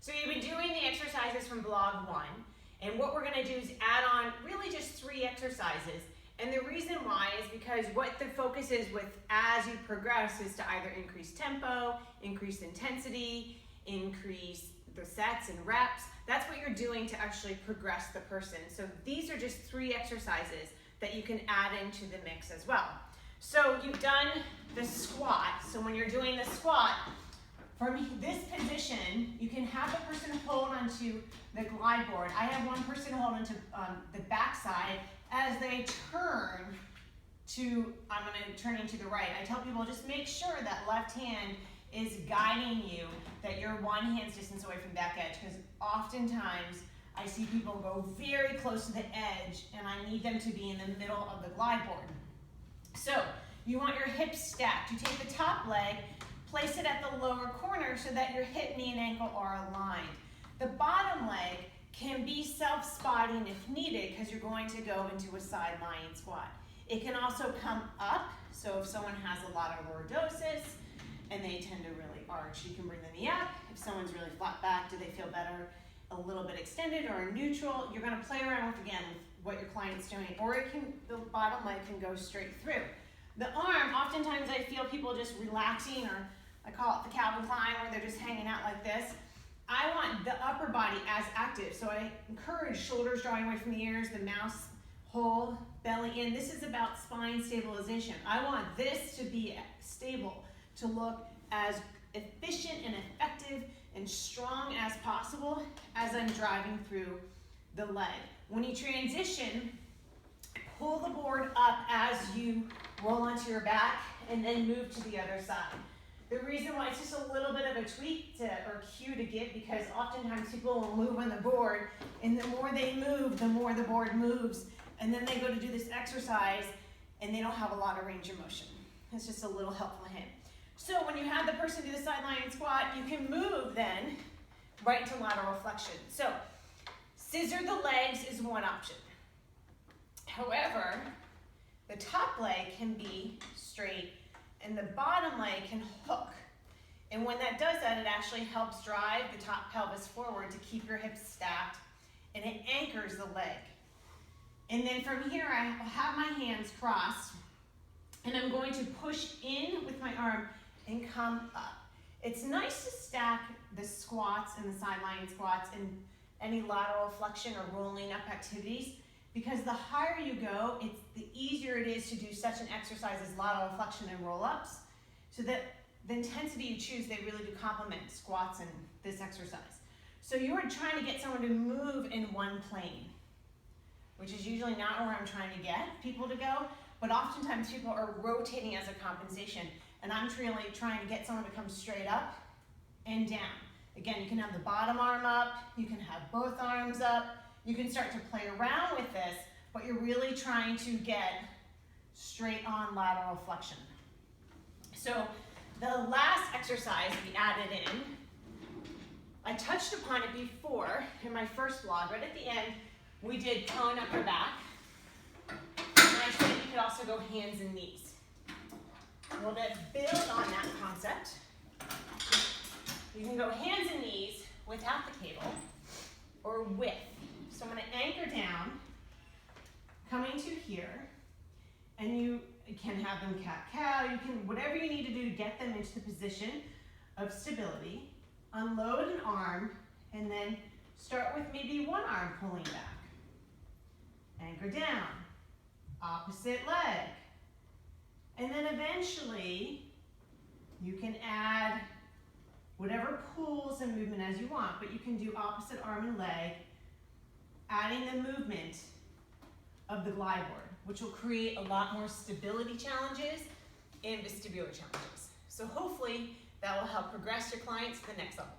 So you've been doing the exercises from blog 1, and what we're going to do is add on really just 3 exercises. And the reason why is because what the focus is with as you progress is to either increase tempo, increase intensity, increase the sets and reps. That's what you're doing to actually progress the person. So these are just 3 exercises that you can add into the mix as well. So you've done the squat. So when you're doing the squat, from this position, you can have the person hold onto the glide board. I have one person hold onto the back side as they turn to, I'm going to turn into the right. I tell people just make sure that left hand is guiding you, that you're 1 hand's distance away from the back edge, because oftentimes I see people go very close to the edge and I need them to be in the middle of the glide board. So you want your hips stacked. You take the top leg, place it at the lower corner so that your hip, knee, and ankle are aligned. The bottom leg can be self-spotting if needed because you're going to go into a side lying squat. It can also come up, so if someone has a lot of lordosis and they tend to really arch, you can bring the knee up. If someone's really flat back, do they feel better a little bit extended or neutral? You're going to play around with, again, with what your client's doing, or it can, the bottom leg can go straight through. The arm, oftentimes I feel people just relaxing, or I call it the Calvin Klein, where they're just hanging out like this. I want the upper body as active, so I encourage shoulders drawing away from the ears, the mouse hole, belly in. This is about spine stabilization. I want this to be stable, to look as efficient and effective and strong as possible as I'm driving through the leg. When you transition, pull the board up as you roll onto your back and then move to the other side. The reason why it's just a little bit of a tweak or cue to give, because oftentimes people will move on the board, and the more they move, the more the board moves, and then they go to do this exercise and they don't have a lot of range of motion. It's just a little helpful hint. So when you have the person do the side lying squat, you can move then right to lateral flexion. So scissor the legs is one option. However, the top leg can be straight and the bottom leg can hook. And when that does that, it actually helps drive the top pelvis forward to keep your hips stacked, and it anchors the leg. And then from here, I have my hands crossed, and I'm going to push in with my arm and come up. It's nice to stack the squats and the side lying squats and any lateral flexion or rolling up activities, because the higher you go, the easier it is to do such an exercise as lateral flexion and roll-ups, so that the intensity you choose, they really do complement squats and this exercise. So you are trying to get someone to move in one plane, which is usually not where I'm trying to get people to go, but oftentimes people are rotating as a compensation, and I'm really trying to get someone to come straight up and down. Again, you can have the bottom arm up, you can have both arms up, you can start to play around with this, but you're really trying to get straight on lateral flexion. So the last exercise we added in, I touched upon it before in my first vlog. Right at the end, we did cone upper back. And I said you could also go hands and knees. Well, to build on that concept, you can go hands and knees without the cable or with. So I'm going to anchor down, coming to here, and you can have them cat-cow, you can, whatever you need to do to get them into the position of stability. Unload an arm, and then start with maybe one arm pulling back. Anchor down, opposite leg. And then eventually, you can add whatever pulls and movement as you want, but you can do opposite arm and leg, adding the movement of the glide board, which will create a lot more stability challenges and vestibular challenges. So hopefully that will help progress your clients to the next level.